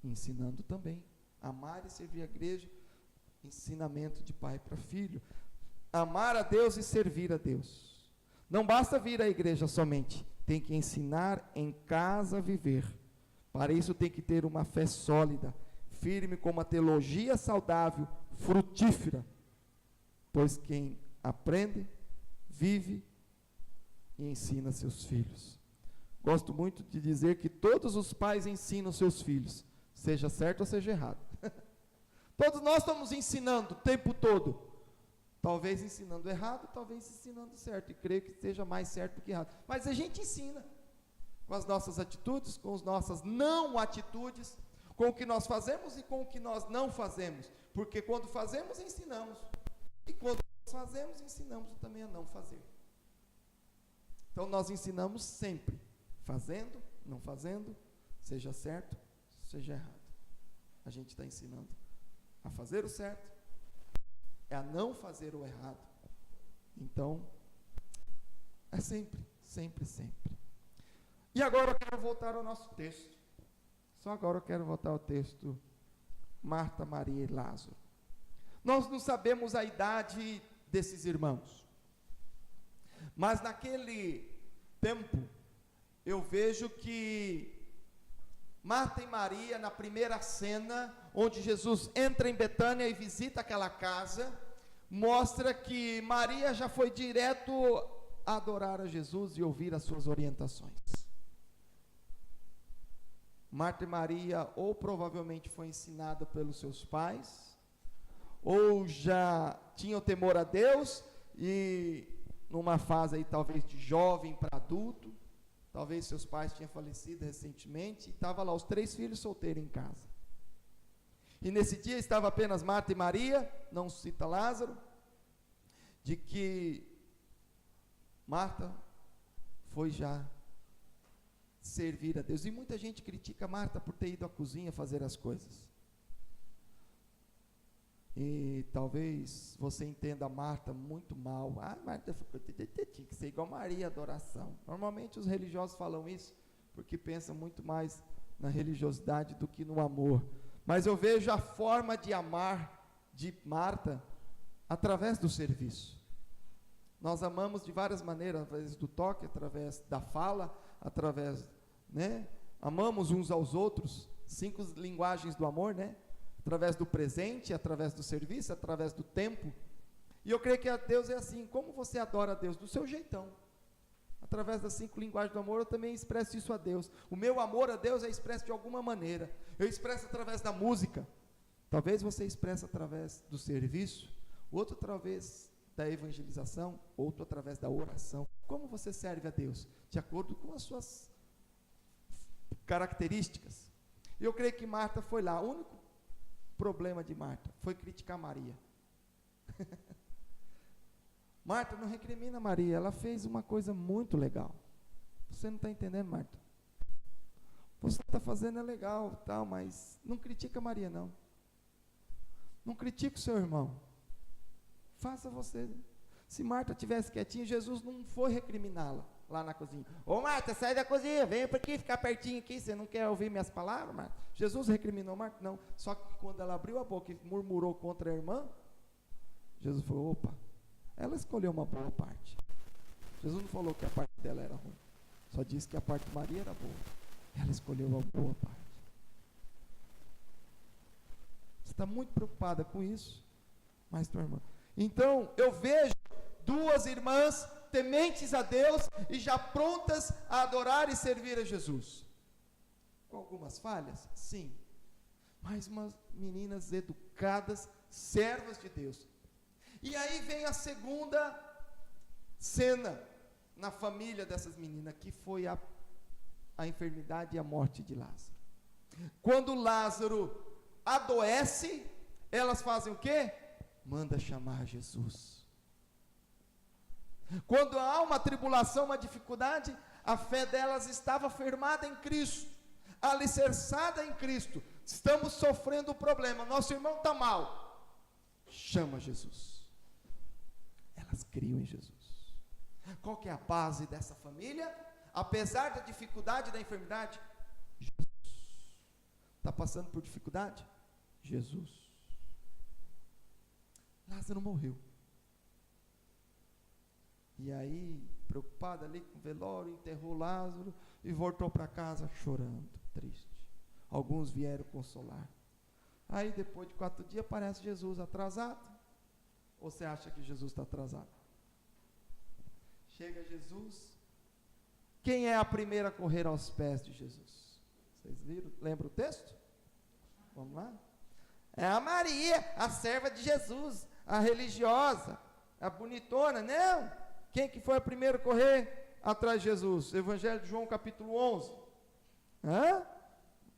Ensinando também. Amar e servir a igreja, ensinamento de pai para filho. Amar a Deus e servir a Deus. Não basta vir à igreja somente, tem que ensinar em casa a viver. Para isso tem que ter uma fé sólida, firme, com uma teologia saudável, frutífera. Pois quem aprende, vive e ensina seus filhos. Gosto muito de dizer que todos os pais ensinam seus filhos, seja certo ou seja errado. Todos nós estamos ensinando o tempo todo. Talvez ensinando errado, talvez ensinando certo. E creio que seja mais certo do que errado. Mas a gente ensina. Com as nossas atitudes, com as nossas não atitudes, com o que nós fazemos e com o que nós não fazemos. Porque quando fazemos, ensinamos. E quando nós fazemos, ensinamos também a não fazer. Então nós ensinamos sempre. Fazendo, não fazendo, seja certo, seja errado. A gente está ensinando a fazer o certo, é a não fazer o errado. Então, é sempre, sempre, sempre. E agora eu quero voltar ao nosso texto. Só agora eu quero voltar ao texto Marta, Maria e Lázaro. Nós não sabemos a idade desses irmãos, mas naquele tempo, eu vejo que Marta e Maria, na primeira cena, onde Jesus entra em Betânia e visita aquela casa, mostra que Maria já foi direto a adorar a Jesus e ouvir as suas orientações. Marta e Maria, ou provavelmente foi ensinada pelos seus pais, ou já tinham temor a Deus, e numa fase aí talvez de jovem para adulto, talvez seus pais tinham falecido recentemente, e estava lá os 3 filhos solteiros em casa. E nesse dia estava apenas Marta e Maria, não cita Lázaro, de que Marta foi já servir a Deus. E muita gente critica Marta por ter ido à cozinha fazer as coisas. E talvez você entenda Marta muito mal. Marta tinha que ser igual Maria, adoração. Normalmente os religiosos falam isso, porque pensam muito mais na religiosidade do que no amor. Mas eu vejo a forma de amar de Marta através do serviço. Nós amamos de várias maneiras, através do toque, através da fala, através, amamos uns aos outros, 5 linguagens do amor, através do presente, através do serviço, através do tempo. E eu creio que a Deus é assim. Como você adora a Deus? Do seu jeitão. Através das 5 linguagens do amor, eu também expresso isso a Deus. O meu amor a Deus é expresso de alguma maneira. Eu expresso através da música. Talvez você expresse através do serviço, outro através da evangelização, outro através da oração. Como você serve a Deus? De acordo com as suas características. Eu creio que Marta foi lá. O único problema de Marta foi criticar Maria. Marta não recrimina Maria, ela fez uma coisa muito legal. Você não está entendendo, Marta? Você está fazendo é legal, tal, mas não critica Maria, não. Não critica o seu irmão. Faça você. Se Marta tivesse quietinha, Jesus não foi recriminá-la lá na cozinha. Ô Marta, sai da cozinha, vem para aqui, ficar pertinho aqui, você não quer ouvir minhas palavras, Marta? Jesus recriminou Marta? Não. Só que quando ela abriu a boca e murmurou contra a irmã, Jesus falou, opa, ela escolheu uma boa parte. Jesus não falou que a parte dela era ruim, só disse que a parte de Maria era boa. Ela escolheu a boa parte. Você está muito preocupada com isso, mas tua irmã. Então, eu vejo 2 irmãs tementes a Deus e já prontas a adorar e servir a Jesus. Com algumas falhas? Sim. Mas umas meninas educadas, servas de Deus. E aí vem a segunda cena na família dessas meninas, que foi a enfermidade e a morte de Lázaro. Quando Lázaro adoece, elas fazem o quê? Manda chamar Jesus. Quando há uma tribulação, uma dificuldade, a fé delas estava firmada em Cristo, alicerçada em Cristo. Estamos sofrendo um problema, nosso irmão está mal. chama Jesus. Elas criam em Jesus. Qual que é a base dessa família? Apesar da dificuldade da enfermidade, Jesus. Está passando por dificuldade? Jesus. Lázaro morreu. E aí, preocupado ali com o velório, enterrou Lázaro e voltou para casa chorando, triste. Alguns vieram consolar. Aí, depois de 4 dias, aparece Jesus atrasado. Ou você acha que Jesus está atrasado? Chega Jesus. Quem é a primeira a correr aos pés de Jesus? Vocês viram? Lembra o texto? Vamos lá? É a Maria, a serva de Jesus, a religiosa, a bonitona. Não! Quem que foi a primeira a correr atrás de Jesus? Evangelho de João, capítulo 11.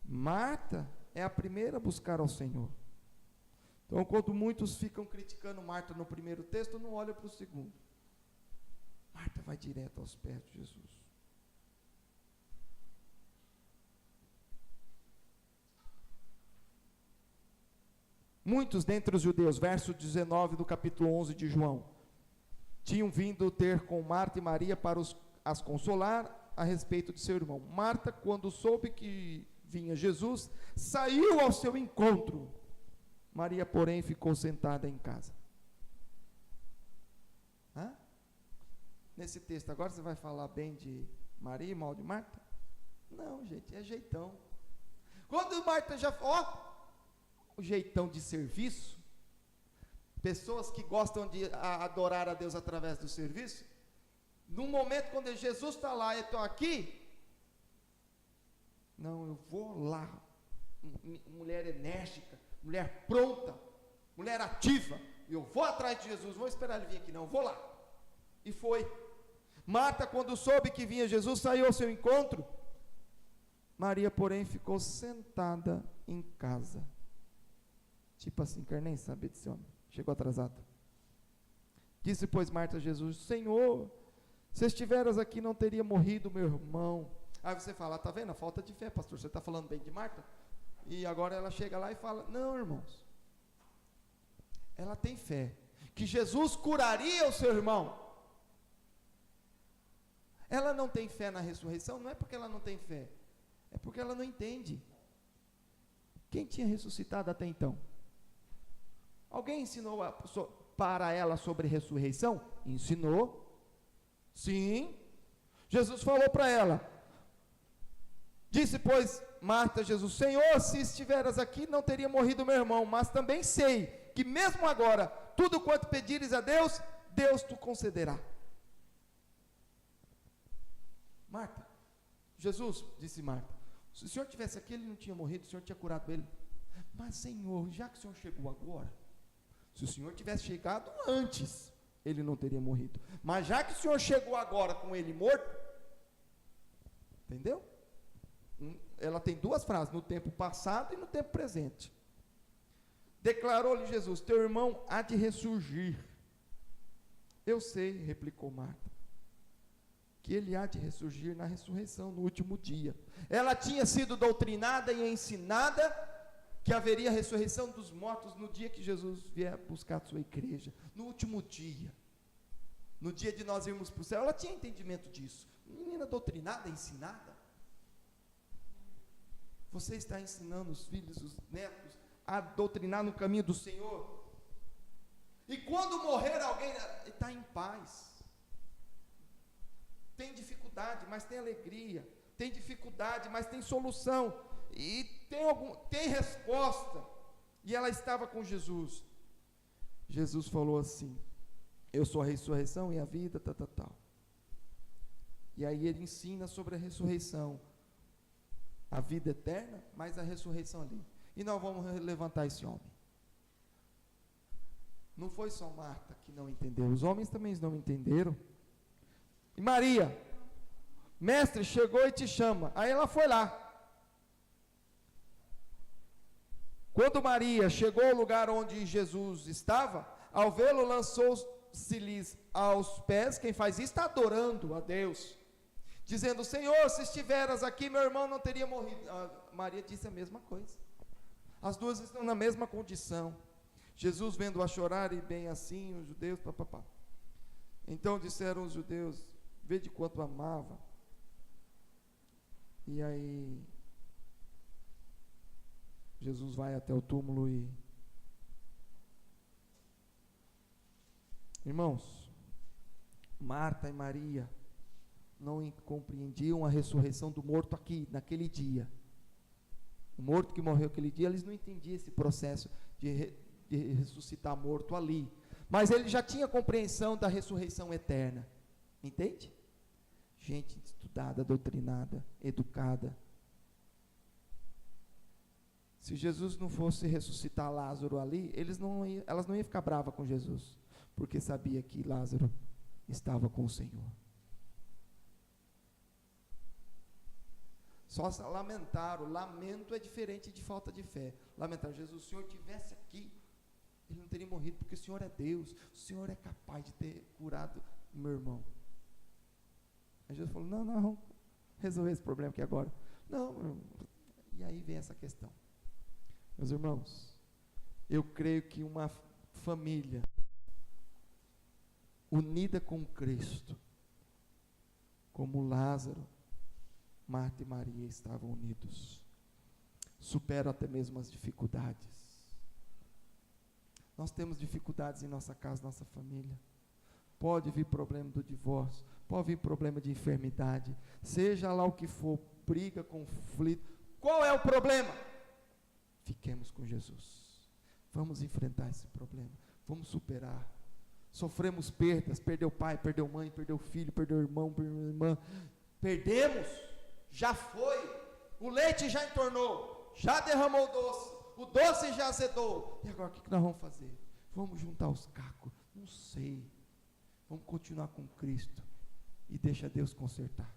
Marta é a primeira a buscar ao Senhor. Então, quando muitos ficam criticando Marta no primeiro texto, não olham para o segundo. Marta vai direto aos pés de Jesus. Muitos dentre os judeus, verso 19 do capítulo 11 de João, tinham vindo ter com Marta e Maria para as consolar a respeito de seu irmão. Marta, quando soube que vinha Jesus, saiu ao seu encontro. Maria, porém, ficou sentada em casa. Nesse texto, agora você vai falar bem de Maria e mal de Marta? Não, gente, é jeitão. Quando Marta já... o jeitão de serviço, pessoas que gostam de adorar a Deus através do serviço, no momento quando Jesus está lá, eu estou aqui, não, eu vou lá, mulher enérgica, mulher pronta, mulher ativa, eu vou atrás de Jesus, vou esperar ele vir aqui, não, vou lá, e foi. Marta, quando soube que vinha Jesus, saiu ao seu encontro. Maria, porém, ficou sentada em casa. Tipo assim, quer nem saber desse homem, chegou atrasado. Disse, pois, Marta a Jesus, Senhor, se estiveras aqui, não teria morrido meu irmão. Aí você fala, está vendo a falta de fé, pastor, você está falando bem de Marta? E agora ela chega lá e fala, não, irmãos, ela tem fé, que Jesus curaria o seu irmão. Ela não tem fé na ressurreição, não é porque ela não tem fé, é porque ela não entende. Quem tinha ressuscitado até então? Alguém ensinou para ela sobre ressurreição? Ensinou. Sim. Jesus falou para ela. Disse, pois, Marta a Jesus, Senhor, se estiveras aqui, não teria morrido meu irmão, mas também sei que mesmo agora, tudo quanto pedires a Deus, Deus te concederá. Marta, Jesus, disse Marta, se o Senhor tivesse aqui, ele não tinha morrido, o Senhor tinha curado ele. Mas, Senhor, já que o Senhor chegou agora, se o Senhor tivesse chegado antes, ele não teria morrido. Mas já que o Senhor chegou agora com ele morto, entendeu? Ela tem 2 frases, no tempo passado e no tempo presente. Declarou-lhe Jesus, teu irmão há de ressurgir. Eu sei, replicou Marta, que ele há de ressurgir na ressurreição, no último dia. Ela tinha sido doutrinada e ensinada que haveria ressurreição dos mortos no dia que Jesus vier buscar a sua igreja, no último dia, no dia de nós irmos para o céu. Ela tinha entendimento disso. Menina doutrinada, ensinada. Você está ensinando os filhos, os netos, a doutrinar no caminho do Senhor. E quando morrer alguém, está em paz. Tem dificuldade, mas tem alegria. Tem dificuldade, mas tem solução. E tem resposta. E ela estava com Jesus. Jesus falou assim, eu sou a ressurreição e a vida, tal. E aí ele ensina sobre a ressurreição, a vida eterna, mas a ressurreição ali. E nós vamos levantar esse homem. Não foi só Marta que não entendeu, os homens também não entenderam. E Maria, mestre, chegou e te chama. Aí ela foi lá. Quando Maria chegou ao lugar onde Jesus estava, ao vê-lo, lançou-se-lhes aos pés. Quem faz isso está adorando a Deus, dizendo, Senhor, se estiveras aqui, meu irmão não teria morrido. Maria disse a mesma coisa. As duas estão na mesma condição. Jesus vendo-a chorar, e bem assim os judeus, papapá. Então disseram os judeus: vede quanto amava. E aí Jesus vai até o túmulo e, irmãos, Marta e Maria não compreendiam a ressurreição do morto aqui, naquele dia. O morto que morreu aquele dia, eles não entendiam esse processo de ressuscitar morto ali. Mas ele já tinha compreensão da ressurreição eterna. Entende? Gente estudada, doutrinada, educada. Se Jesus não fosse ressuscitar Lázaro ali, elas não iam ficar bravas com Jesus, porque sabia que Lázaro estava com o Senhor. Só lamentaram. Lamento é diferente de falta de fé. Lamentaram: Jesus, se o Senhor estivesse aqui, ele não teria morrido, porque o Senhor é Deus, o Senhor é capaz de ter curado o meu irmão. Aí Jesus falou: não, vamos resolver esse problema aqui agora. Não, e aí vem essa questão. Meus irmãos, eu creio que uma família unida com Cristo, como Lázaro, Marta e Maria estavam unidos, supera até mesmo as dificuldades. Nós temos dificuldades em nossa casa, nossa família. Pode vir problema do divórcio, pode vir problema de enfermidade, seja lá o que for, briga, conflito. Qual é o problema? Fiquemos com Jesus. Vamos enfrentar esse problema, vamos superar. Sofremos perdas, perdeu pai, perdeu mãe, perdeu filho, perdeu irmão, perdeu irmã. Perdemos, já foi. O leite já entornou, já derramou o doce já azedou. E agora o que nós vamos fazer? Vamos juntar os cacos? Não sei. Vamos continuar com Cristo e deixa Deus consertar.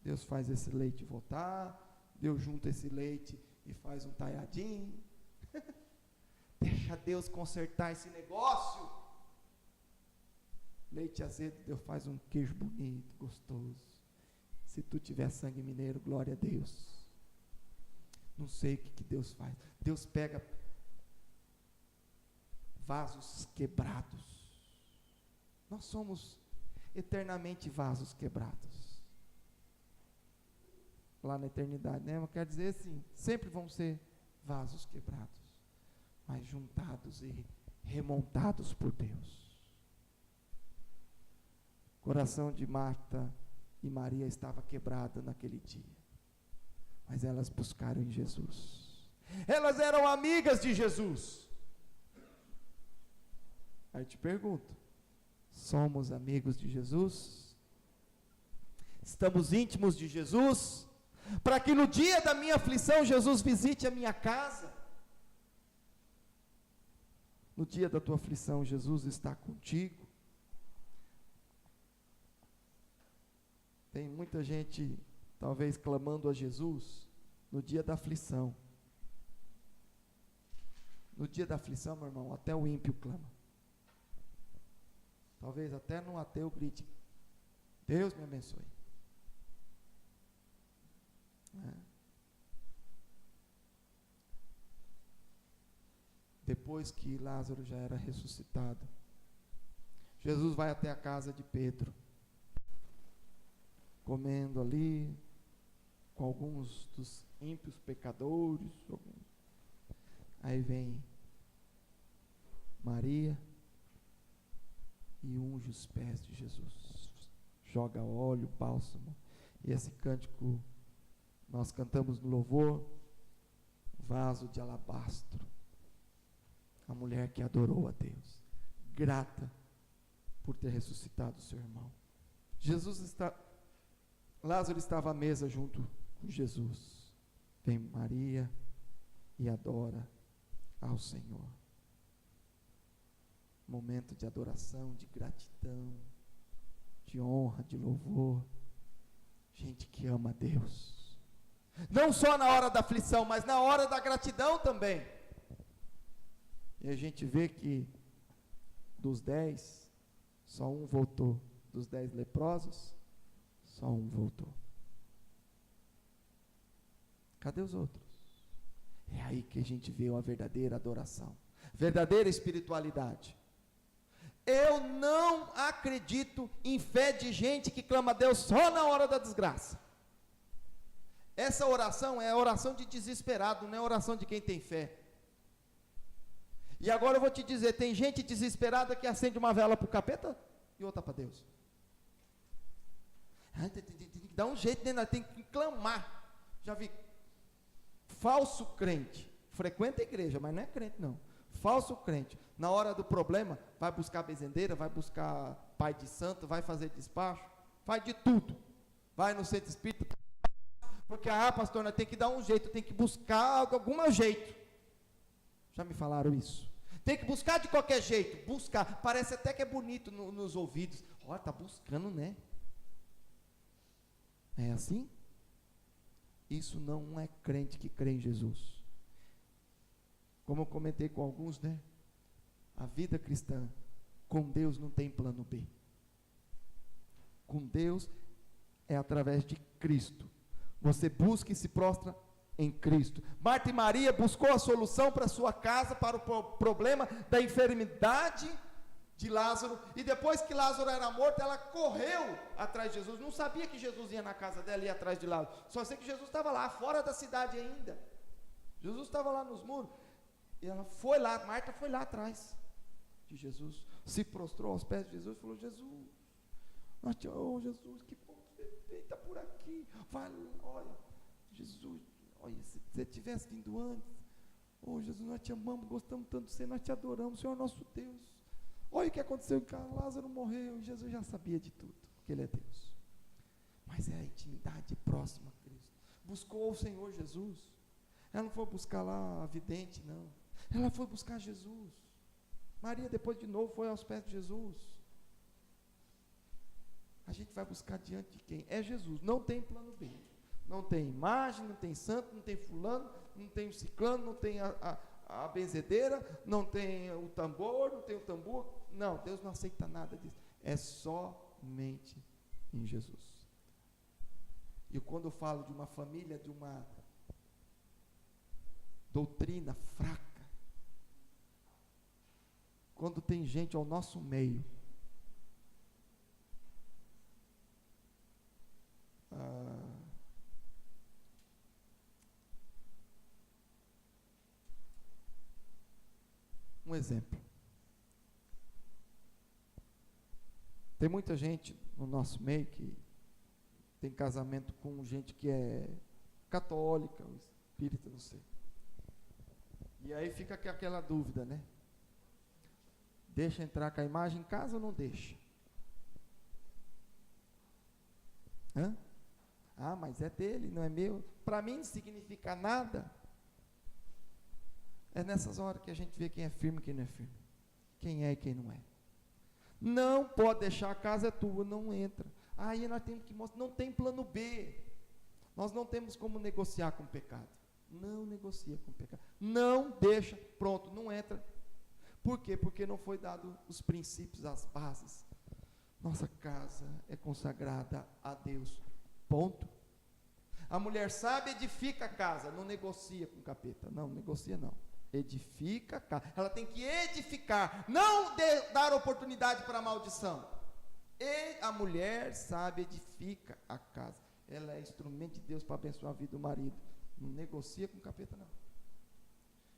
Deus faz esse leite voltar, Deus junta esse leite e faz um talhadinho. Deixa Deus consertar esse negócio. Leite azedo, Deus faz um queijo bonito, gostoso. Se tu tiver sangue mineiro, glória a Deus. Não sei o que Deus faz. Deus pega vasos quebrados. Nós somos eternamente vasos quebrados. Lá na eternidade, né? Quer dizer assim, sempre vão ser vasos quebrados, mas juntados e remontados por Deus. O coração de Marta e Maria estava quebrado naquele dia, mas elas buscaram em Jesus. Elas eram amigas de Jesus. Aí eu te pergunto: somos amigos de Jesus? Estamos íntimos de Jesus? Para que no dia da minha aflição Jesus visite a minha casa? No dia da tua aflição Jesus está contigo? Tem muita gente talvez clamando a Jesus no dia da aflição. No dia da aflição, meu irmão, até o ímpio clama. Talvez até no ateu grite: Deus me abençoe. Depois que Lázaro já era ressuscitado, Jesus vai até a casa de Pedro, comendo ali com alguns dos ímpios pecadores. Aí vem Maria e unge os pés de Jesus, joga óleo, bálsamo. E esse cântico nós cantamos no louvor: vaso de alabastro. A mulher que adorou a Deus, grata por ter ressuscitado o seu irmão. Lázaro estava à mesa junto com Jesus. Vem Maria e adora ao Senhor. Momento de adoração, de gratidão, de honra, de louvor. Gente que ama a Deus, não só na hora da aflição, mas na hora da gratidão também. E a gente vê que dos 10, só um voltou. Dos 10 leprosos, só um voltou. Cadê os outros? É aí que a gente vê uma verdadeira adoração. verdadeira espiritualidade. Eu não acredito em fé de gente que clama a Deus só na hora da desgraça. Essa oração é a oração de desesperado, não é a oração de quem tem fé. E agora eu vou te dizer, tem gente desesperada que acende uma vela para o capeta e outra para Deus. Tem que dar um jeito, né? Tem que clamar. Já vi falso crente, frequenta a igreja, mas não é crente não. Falso crente, na hora do problema, vai buscar benzedeira, vai buscar pai de santo, vai fazer despacho, faz de tudo. Vai no centro espírita, porque, pastor, nós tem que dar um jeito, tem que buscar de algum jeito. Já me falaram isso. Tem que buscar de qualquer jeito, buscar. Parece até que é bonito nos ouvidos. Olha, está buscando, né? É assim? Isso não é crente que crê em Jesus. Como eu comentei com alguns, né? A vida cristã, com Deus não tem plano B. Com Deus é através de Cristo. Você busca e se prostra em Cristo. Marta e Maria buscou a solução para sua casa, para o problema da enfermidade de Lázaro, e depois que Lázaro era morto, ela correu atrás de Jesus. Não sabia que Jesus ia na casa dela e ia atrás de Lázaro, só sei que Jesus estava lá, fora da cidade ainda. Jesus estava lá nos muros, e ela foi lá, Marta foi lá atrás de Jesus, se prostrou aos pés de Jesus e falou: Jesus, Jesus, que bom que você está por aqui, vai, olha, Jesus, olha, se você tivesse vindo antes, Jesus, nós te amamos, gostamos tanto de você, nós te adoramos, Senhor nosso Deus. Olha o que aconteceu, cara, Lázaro morreu, e Jesus já sabia de tudo, que Ele é Deus. Mas é a intimidade próxima a Cristo. Buscou o Senhor Jesus. Ela não foi buscar lá a vidente, não. Ela foi buscar Jesus. Maria depois de novo foi aos pés de Jesus. A gente vai buscar diante de quem? É Jesus, não tem plano B. Não tem imagem, não tem santo, não tem fulano, não tem o ciclano, não tem a benzedeira, não tem o tambor, não tem o tambor. Não, Deus não aceita nada disso. É somente em Jesus. E quando eu falo de uma família, de uma doutrina fraca, quando tem gente ao nosso meio, um exemplo. Tem muita gente no nosso meio que tem casamento com gente que é católica, ou espírita, não sei. E aí fica aquela dúvida, né? Deixa entrar com a imagem em casa ou não deixa? Mas é dele, não é meu. Para mim não significa nada. É nessas horas que a gente vê quem é firme e quem não é firme. Quem é e quem não é. Não pode deixar, a casa é tua, não entra. Aí nós temos que mostrar, não tem plano B. Nós não temos como negociar com o pecado. Não negocia com o pecado. Não deixa, pronto, não entra. Por quê? Porque não foi dado os princípios, as bases. Nossa casa é consagrada a Deus. Ponto. A mulher sábia edifica a casa, não negocia com o capeta. Não, negocia não. Edifica a casa. Ela tem que edificar, não dar oportunidade para a maldição. E a mulher sábia edifica a casa. Ela é instrumento de Deus para abençoar a vida do marido. Não negocia com o capeta não.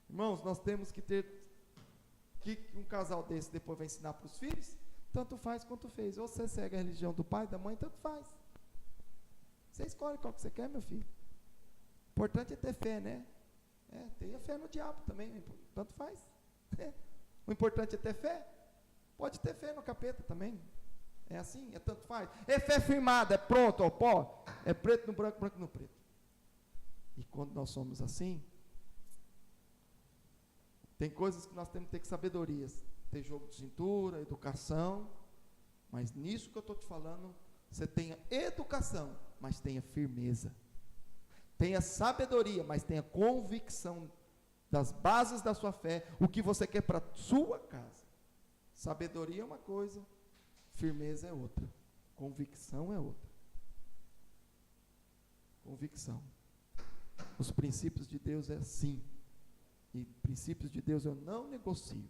Irmãos, nós temos que ter que um casal desse depois vai ensinar para os filhos. Tanto faz quanto fez. Ou você segue a religião do pai, da mãe, tanto faz. Você escolhe qual que você quer, meu filho. O importante é ter fé, né? Tenha fé no diabo também, tanto faz. O importante é ter fé. Pode ter fé no capeta também. É assim, é tanto faz. É fé firmada, é pronto, ó, pó. É preto no branco, branco no preto. E quando nós somos assim, tem coisas que nós temos que ter sabedoria. Ter jogo de cintura, educação. Mas nisso que eu estou te falando, você tenha educação, mas tenha firmeza. Tenha sabedoria, mas tenha convicção das bases da sua fé, o que você quer para a sua casa. Sabedoria é uma coisa, firmeza é outra, convicção é outra. Convicção. Os princípios de Deus é assim. E princípios de Deus eu não negocio.